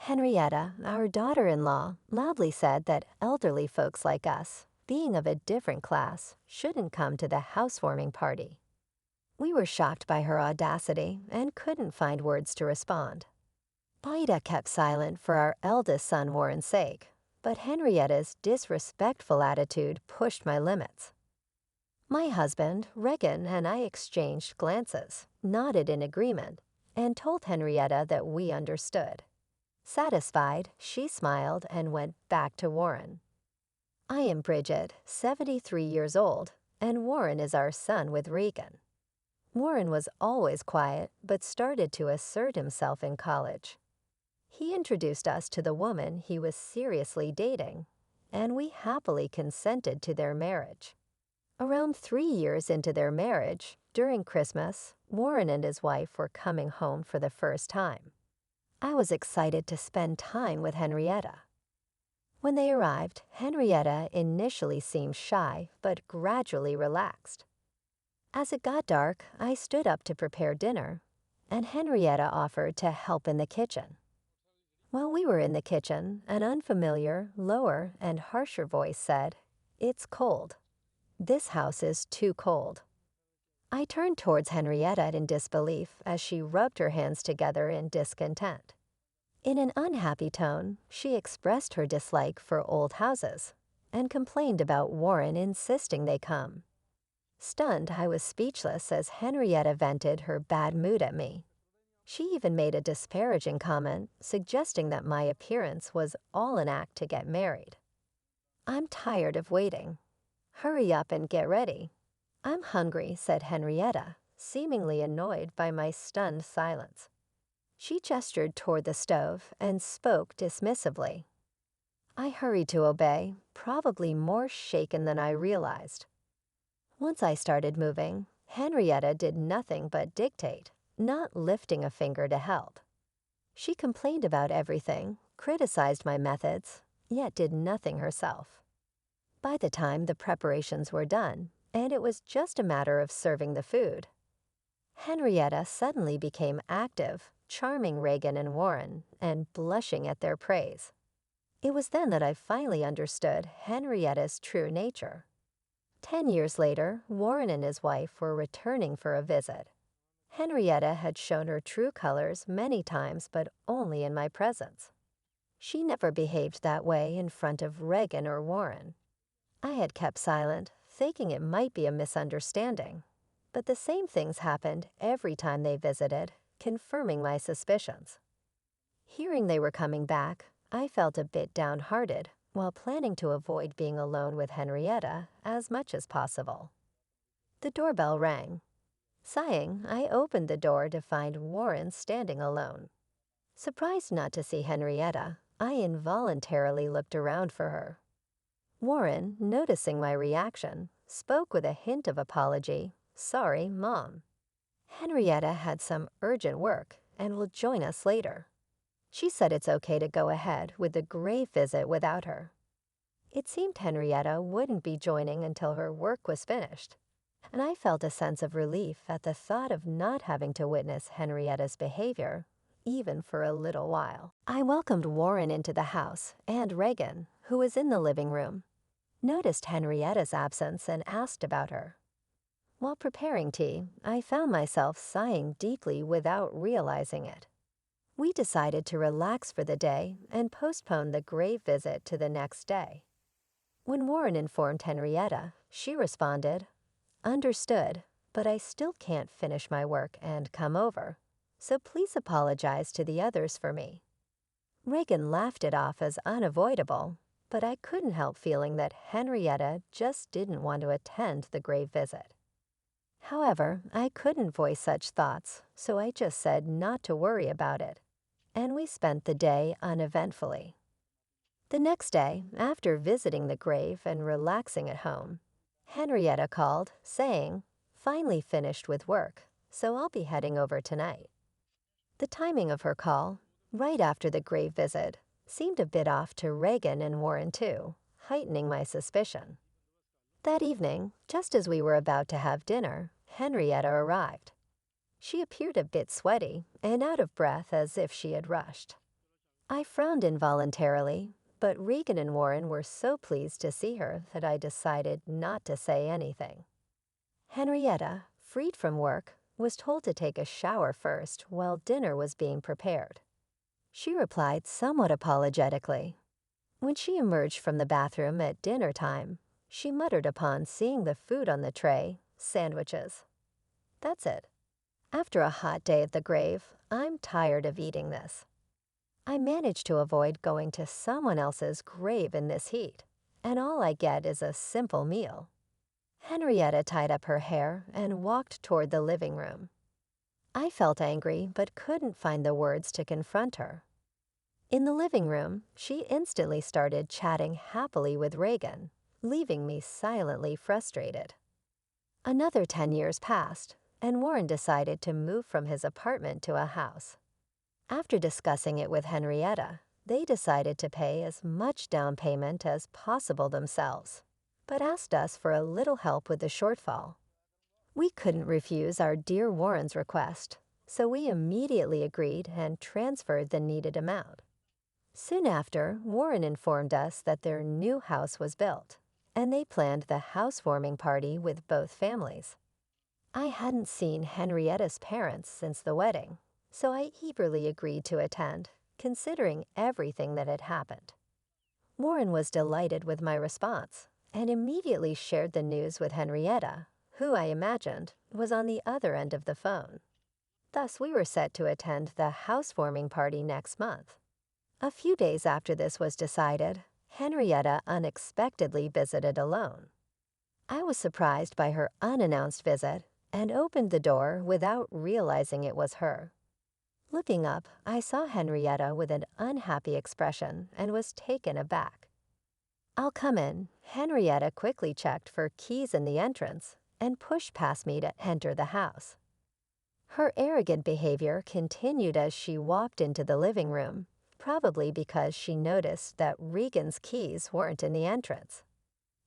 Henrietta, our daughter-in-law, loudly said that elderly folks like us, being of a different class, shouldn't come to the housewarming party. We were shocked by her audacity and couldn't find words to respond. Aita kept silent for our eldest son Warren's sake, but Henrietta's disrespectful attitude pushed my limits. My husband, Regan, and I exchanged glances, nodded in agreement, and told Henrietta that we understood. Satisfied, she smiled and went back to Warren. I am Bridget, 73 years old, and Warren is our son with Regan. Warren was always quiet, but started to assert himself in college. He introduced us to the woman he was seriously dating, and we happily consented to their marriage. Around 3 years into their marriage, during Christmas, Warren and his wife were coming home for the first time. I was excited to spend time with Henrietta. When they arrived, Henrietta initially seemed shy, but gradually relaxed. As it got dark, I stood up to prepare dinner, and Henrietta offered to help in the kitchen. While we were in the kitchen, an unfamiliar, lower, and harsher voice said, "It's cold. This house is too cold." I turned towards Henrietta in disbelief as she rubbed her hands together in discontent. In an unhappy tone, she expressed her dislike for old houses and complained about Warren insisting they come. Stunned, I was speechless as Henrietta vented her bad mood at me. She even made a disparaging comment, suggesting that my appearance was all an act to get married. "I'm tired of waiting. Hurry up and get ready." "I'm hungry," said Henrietta, seemingly annoyed by my stunned silence. She gestured toward the stove and spoke dismissively. I hurried to obey, probably more shaken than I realized. Once I started moving, Henrietta did nothing but dictate, not lifting a finger to help. She complained about everything, criticized my methods, yet did nothing herself. By the time the preparations were done, and it was just a matter of serving the food, Henrietta suddenly became active, charming Regan and Warren, and blushing at their praise. It was then that I finally understood Henrietta's true nature. 10 years later, Warren and his wife were returning for a visit. Henrietta had shown her true colors many times, but only in my presence. She never behaved that way in front of Regan or Warren. I had kept silent, thinking it might be a misunderstanding, but the same things happened every time they visited, confirming my suspicions. Hearing they were coming back, I felt a bit downhearted, while planning to avoid being alone with Henrietta as much as possible. The doorbell rang. Sighing, I opened the door to find Warren standing alone. Surprised not to see Henrietta, I involuntarily looked around for her. Warren, noticing my reaction, spoke with a hint of apology. "Sorry, Mom. Henrietta had some urgent work and will join us later. She said it's okay to go ahead with the grave visit without her." It seemed Henrietta wouldn't be joining until her work was finished, and I felt a sense of relief at the thought of not having to witness Henrietta's behavior, even for a little while. I welcomed Warren into the house, and Regan, who was in the living room, noticed Henrietta's absence and asked about her. While preparing tea, I found myself sighing deeply without realizing it. We decided to relax for the day and postpone the grave visit to the next day. When Warren informed Henrietta, she responded, "Understood, but I still can't finish my work and come over, so please apologize to the others for me." Regan laughed it off as unavoidable, but I couldn't help feeling that Henrietta just didn't want to attend the grave visit. However, I couldn't voice such thoughts, so I just said not to worry about it, and we spent the day uneventfully. The next day, after visiting the grave and relaxing at home, Henrietta called, saying, "Finally finished with work, so I'll be heading over tonight." The timing of her call, right after the grave visit, seemed a bit off to Regan and Warren too, heightening my suspicion. That evening, just as we were about to have dinner, Henrietta arrived. She appeared a bit sweaty and out of breath as if she had rushed. I frowned involuntarily, but Regan and Warren were so pleased to see her that I decided not to say anything. Henrietta, freed from work, was told to take a shower first while dinner was being prepared. She replied somewhat apologetically. When she emerged from the bathroom at dinner time, she muttered upon seeing the food on the tray, sandwiches. That's it. After a hot day at the grave, I'm tired of eating this. I managed to avoid going to someone else's grave in this heat, and all I get is a simple meal. Henrietta tied up her hair and walked toward the living room. I felt angry but couldn't find the words to confront her. In the living room, she instantly started chatting happily with Reagan, leaving me silently frustrated. Another 10 years passed, and Warren decided to move from his apartment to a house. After discussing it with Henrietta, they decided to pay as much down payment as possible themselves, but asked us for a little help with the shortfall. We couldn't refuse our dear Warren's request, so we immediately agreed and transferred the needed amount. Soon after, Warren informed us that their new house was built, and they planned the housewarming party with both families. I hadn't seen Henrietta's parents since the wedding, so I eagerly agreed to attend, considering everything that had happened. Warren was delighted with my response and immediately shared the news with Henrietta, who I imagined was on the other end of the phone. Thus, we were set to attend the housewarming party next month. A few days after this was decided, Henrietta unexpectedly visited alone. I was surprised by her unannounced visit and opened the door without realizing it was her. Looking up, I saw Henrietta with an unhappy expression and was taken aback. "I'll come in." Henrietta quickly checked for keys in the entrance and pushed past me to enter the house. Her arrogant behavior continued as she walked into the living room, probably because she noticed that Regan's keys weren't in the entrance.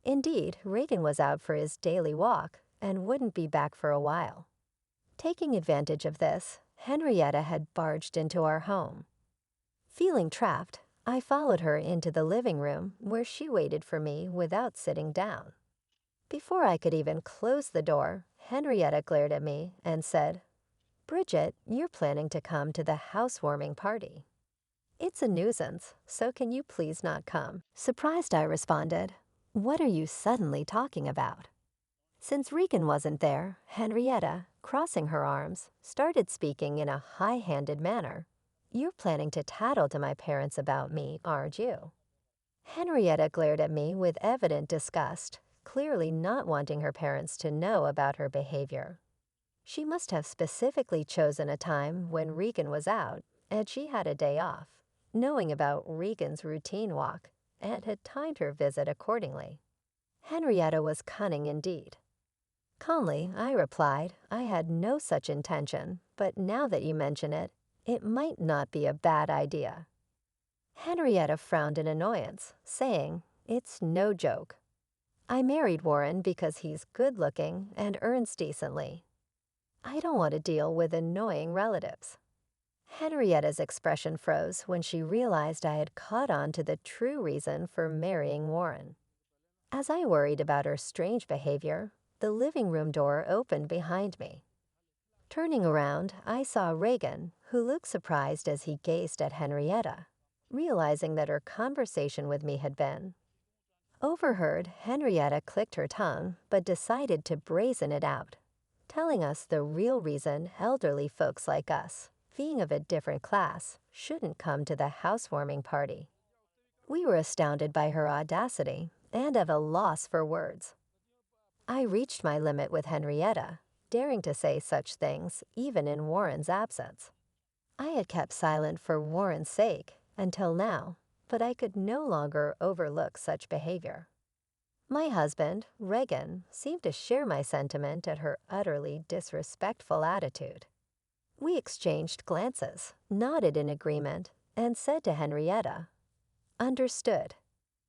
Indeed, Regan was out for his daily walk and wouldn't be back for a while. Taking advantage of this, Henrietta had barged into our home. Feeling trapped, I followed her into the living room where she waited for me without sitting down. Before I could even close the door, Henrietta glared at me and said, "Bridget, you're planning to come to the housewarming party. It's a nuisance, so can you please not come?" Surprised, I responded, "What are you suddenly talking about?" Since Regan wasn't there, Henrietta, crossing her arms, started speaking in a high-handed manner. "You're planning to tattle to my parents about me, aren't you?" Henrietta glared at me with evident disgust, clearly not wanting her parents to know about her behavior. She must have specifically chosen a time when Regan was out and she had a day off, knowing about Regan's routine walk, and had timed her visit accordingly. Henrietta was cunning indeed. Calmly, I replied I had no such intention, but now that you mention it, it might not be a bad idea. Henrietta frowned in annoyance, saying, "It's no joke. I married Warren because he's good-looking and earns decently. I don't want to deal with annoying relatives." Henrietta's expression froze when she realized I had caught on to the true reason for marrying Warren. As I worried about her strange behavior, the living room door opened behind me. Turning around, I saw Regan, who looked surprised as he gazed at Henrietta, realizing that her conversation with me had been. Overheard, Henrietta clicked her tongue, but decided to brazen it out, telling us the real reason elderly folks like us, being of a different class, shouldn't come to the housewarming party. We were astounded by her audacity and at a loss for words. I reached my limit with Henrietta, daring to say such things even in Warren's absence. I had kept silent for Warren's sake until now, but I could no longer overlook such behavior. My husband, Regan, seemed to share my sentiment at her utterly disrespectful attitude. We exchanged glances, nodded in agreement, and said to Henrietta, "Understood."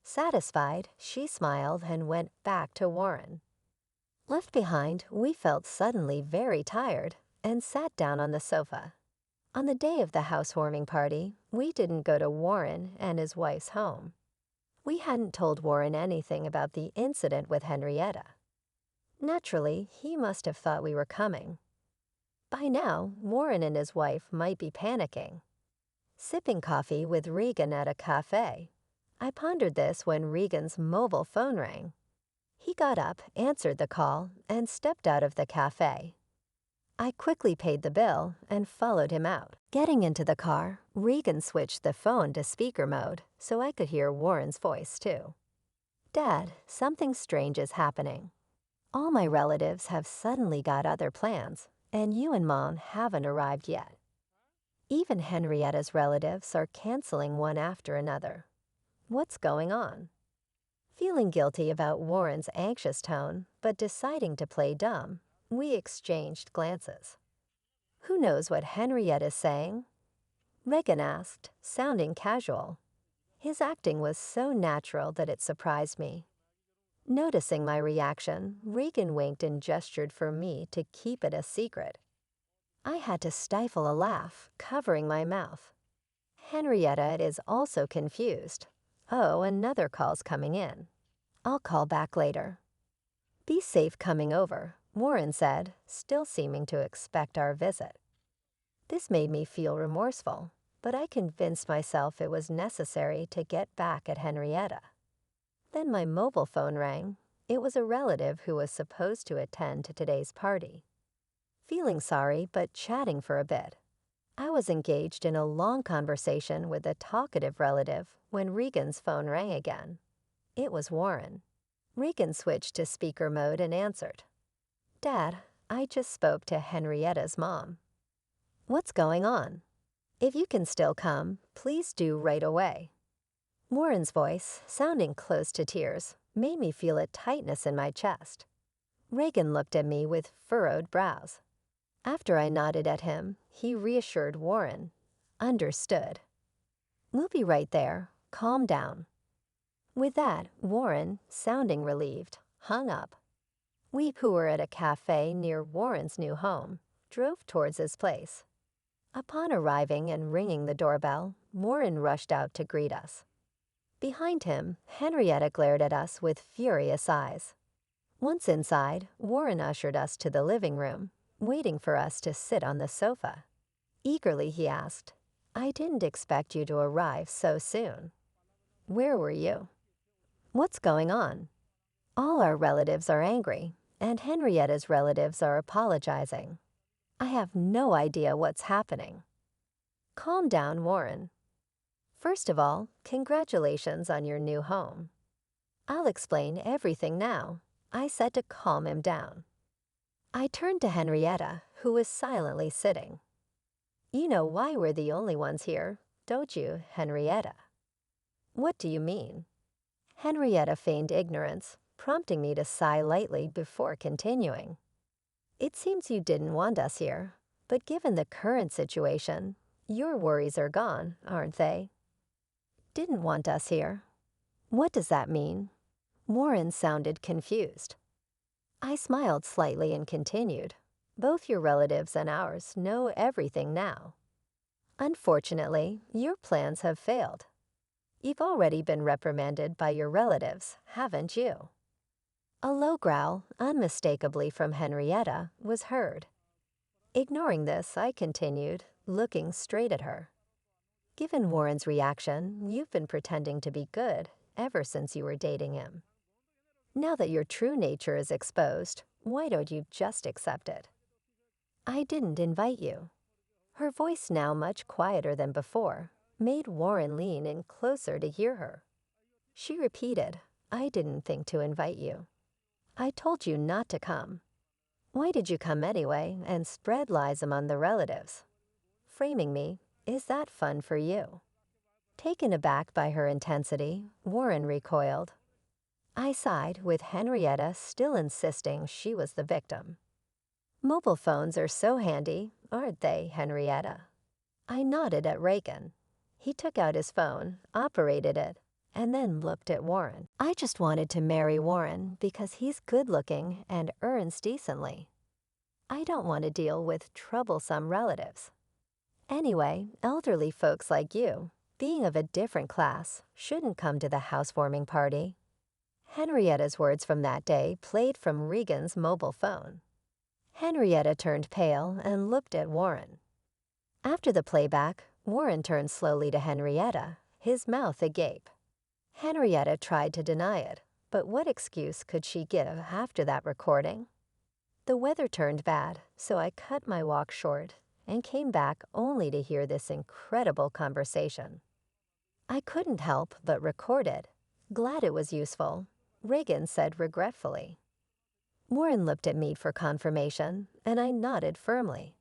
Satisfied, she smiled and went back to Warren. Left behind, we felt suddenly very tired and sat down on the sofa. On the day of the housewarming party, We didn't go to Warren and his wife's home. We hadn't told Warren anything about the incident with Henrietta. Naturally, he must have thought we were coming. By now, Warren and his wife might be panicking. Sipping coffee with Regan at a cafe, I pondered this when Regan's mobile phone rang. He got up, answered the call, and stepped out of the cafe. I quickly paid the bill and followed him out. Getting into the car, Regan switched the phone to speaker mode so I could hear Warren's voice too. "Dad, something strange is happening. All my relatives have suddenly got other plans, and you and Mom haven't arrived yet. Even Henrietta's relatives are canceling one after another. What's going on?" Feeling guilty about Warren's anxious tone, but deciding to play dumb, we exchanged glances. "Who knows what Henrietta's saying?" Regan asked, sounding casual. His acting was so natural that it surprised me. Noticing my reaction, Regan winked and gestured for me to keep it a secret. I had to stifle a laugh, covering my mouth. Henrietta is also confused. "Oh, another call's coming in. I'll call back later." "Be safe coming over," Warren said, still seeming to expect our visit. This made me feel remorseful, but I convinced myself it was necessary to get back at Henrietta. Then my mobile phone rang. It was a relative who was supposed to attend to today's party. Feeling sorry but chatting for a bit, I was engaged in a long conversation with a talkative relative when Regan's phone rang again. It was Warren. Regan switched to speaker mode and answered. "Dad, I just spoke to Henrietta's mom." "What's going on? If you can still come, please do right away." Warren's voice, sounding close to tears, made me feel a tightness in my chest. Regan looked at me with furrowed brows. After I nodded at him, he reassured Warren. "Understood. We'll be right there. Calm down." With that, Warren, sounding relieved, hung up. We, who were at a cafe near Warren's new home, drove towards his place. Upon arriving and ringing the doorbell, Warren rushed out to greet us. Behind him, Henrietta glared at us with furious eyes. Once inside, Warren ushered us to the living room, waiting for us to sit on the sofa. Eagerly he asked, "I didn't expect you to arrive so soon. Where were you? What's going on?" "All our relatives are angry, and Henrietta's relatives are apologizing. I have no idea what's happening." "Calm down, Warren. First of all, congratulations on your new home." "I'll explain everything now," I said to calm him down. I turned to Henrietta, who was silently sitting. "You know why we're the only ones here, don't you, Henrietta?" "What do you mean?" Henrietta feigned ignorance, prompting me to sigh lightly before continuing. "It seems you didn't want us here, but given the current situation, your worries are gone, aren't they?" "Didn't want us here? What does that mean?" Warren sounded confused. I smiled slightly and continued. "Both your relatives and ours know everything now. Unfortunately, your plans have failed. You've already been reprimanded by your relatives, haven't you?" A low growl, unmistakably from Henrietta, was heard. Ignoring this, I continued, looking straight at her. "Given Warren's reaction, you've been pretending to be good ever since you were dating him. Now that your true nature is exposed, why don't you just accept it?" "I didn't invite you." Her voice, now much quieter than before, made Warren lean in closer to hear her. She repeated, "I didn't think to invite you. I told you not to come. Why did you come anyway and spread lies among the relatives?" Framing me, "Is that fun for you?" Taken aback by her intensity, Warren recoiled. I sighed, with Henrietta still insisting she was the victim. "Mobile phones are so handy, aren't they, Henrietta?" I nodded at Reagan. He took out his phone, operated it, and then looked at Warren. "I just wanted to marry Warren because he's good-looking and earns decently. I don't want to deal with troublesome relatives." Anyway, elderly folks like you, being of a different class, shouldn't come to the housewarming party. Henrietta's words from that day played from Regan's mobile phone. Henrietta turned pale and looked at Warren. After the playback, Warren turned slowly to Henrietta, his mouth agape. Henrietta tried to deny it, but what excuse could she give after that recording? The weather turned bad, so I cut my walk short and came back only to hear this incredible conversation. I couldn't help but record it. Glad it was useful, Regan said regretfully. Warren looked at me for confirmation, and I nodded firmly.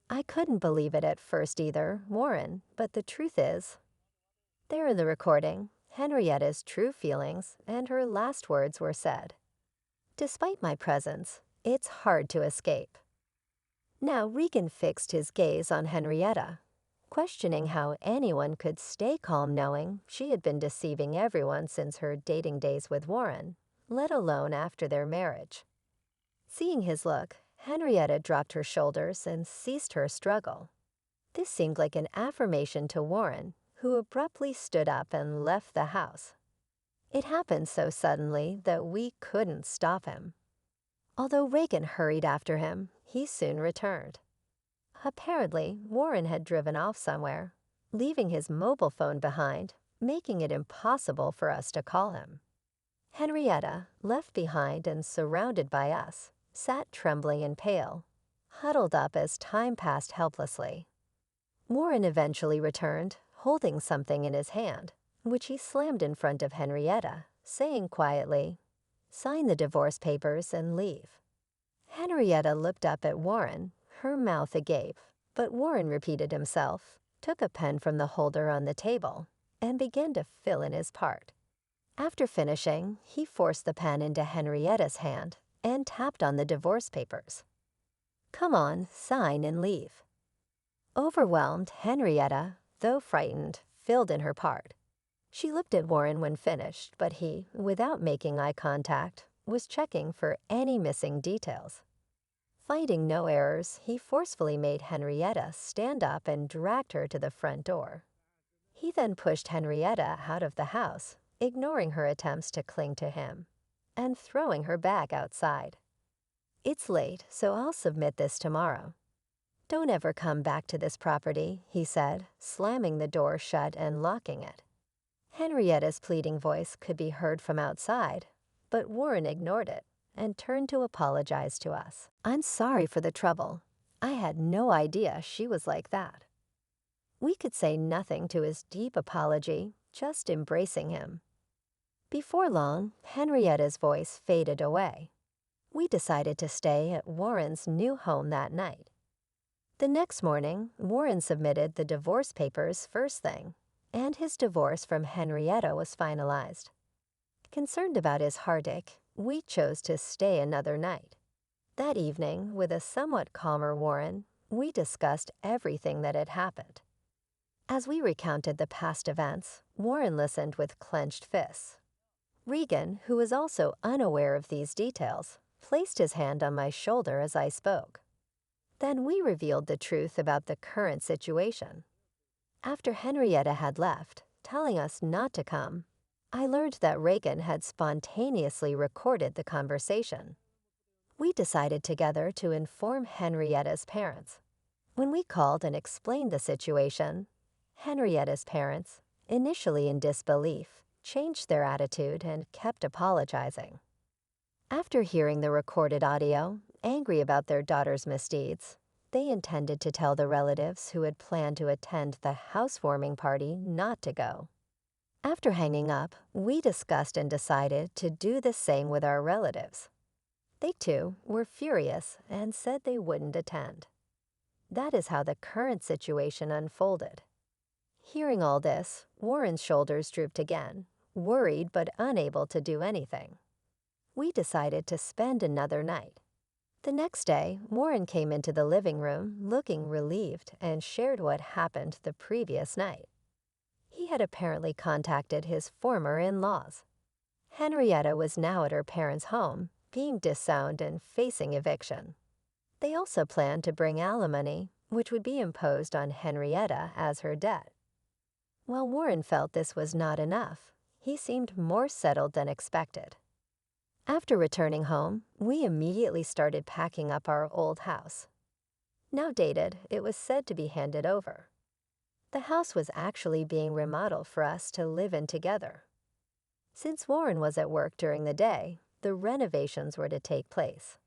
I couldn't believe it at first either, Warren, but the truth is, there in the recording, Henrietta's true feelings and her last words were said. Despite my presence, it's hard to escape. Now Regan fixed his gaze on Henrietta, questioning how anyone could stay calm knowing she had been deceiving everyone since her dating days with Warren, let alone after their marriage. Seeing his look, Henrietta dropped her shoulders and ceased her struggle. This seemed like an affirmation to Warren, who abruptly stood up and left the house. It happened so suddenly that we couldn't stop him. Although Regan hurried after him, he soon returned. Apparently, Warren had driven off somewhere, leaving his mobile phone behind, making it impossible for us to call him. Henrietta, left behind and surrounded by us, sat trembling and pale, huddled up as time passed helplessly. Warren eventually returned, holding something in his hand, which he slammed in front of Henrietta, saying quietly, "Sign the divorce papers and leave." Henrietta looked up at Warren, her mouth agape, but Warren repeated himself, took a pen from the holder on the table, and began to fill in his part. After finishing, he forced the pen into Henrietta's hand and tapped on the divorce papers. "Come on, sign and leave." Overwhelmed, Henrietta, though frightened, filled in her part. She looked at Warren when finished, but he, without making eye contact, was checking for any missing details. Finding no errors, he forcefully made Henrietta stand up and dragged her to the front door. He then pushed Henrietta out of the house, ignoring her attempts to cling to him, and throwing her back outside. "It's late, so I'll submit this tomorrow." "Don't ever come back to this property," he said, slamming the door shut and locking it. Henrietta's pleading voice could be heard from outside, but Warren ignored it and turned to apologize to us. "I'm sorry for the trouble. I had no idea she was like that." We could say nothing to his deep apology, just embracing him. Before long, Henrietta's voice faded away. We decided to stay at Warren's new home that night. The next morning, Warren submitted the divorce papers first thing, and his divorce from Henrietta was finalized. Concerned about his heartache, we chose to stay another night. That evening, with a somewhat calmer Warren, we discussed everything that had happened. As we recounted the past events, Warren listened with clenched fists. Regan, who was also unaware of these details, placed his hand on my shoulder as I spoke. Then we revealed the truth about the current situation. After Henrietta had left, telling us not to come, I learned that Regan had spontaneously recorded the conversation. We decided together to inform Henrietta's parents. When we called and explained the situation, Henrietta's parents, initially in disbelief, changed their attitude and kept apologizing. After hearing the recorded audio, angry about their daughter's misdeeds, they intended to tell the relatives who had planned to attend the housewarming party not to go. After hanging up, we discussed and decided to do the same with our relatives. They too were furious and said they wouldn't attend. That is how the current situation unfolded. Hearing all this, Warren's shoulders drooped again, worried but unable to do anything. We decided to spend another night. The next day, Warren came into the living room looking relieved and shared what happened the previous night. He had apparently contacted his former in-laws. Henrietta was now at her parents' home, being disowned and facing eviction. They also planned to bring alimony, which would be imposed on Henrietta as her debt. While Warren felt this was not enough, he seemed more settled than expected. After returning home, we immediately started packing up our old house. Now dated, it was said to be handed over. The house was actually being remodeled for us to live in together. Since Warren was at work during the day, the renovations were to take place.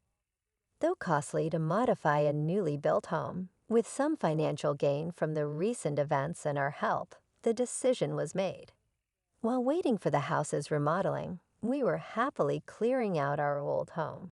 Though costly to modify a newly built home, with some financial gain from the recent events and our help, the decision was made. While waiting for the house's remodeling, we were happily clearing out our old home.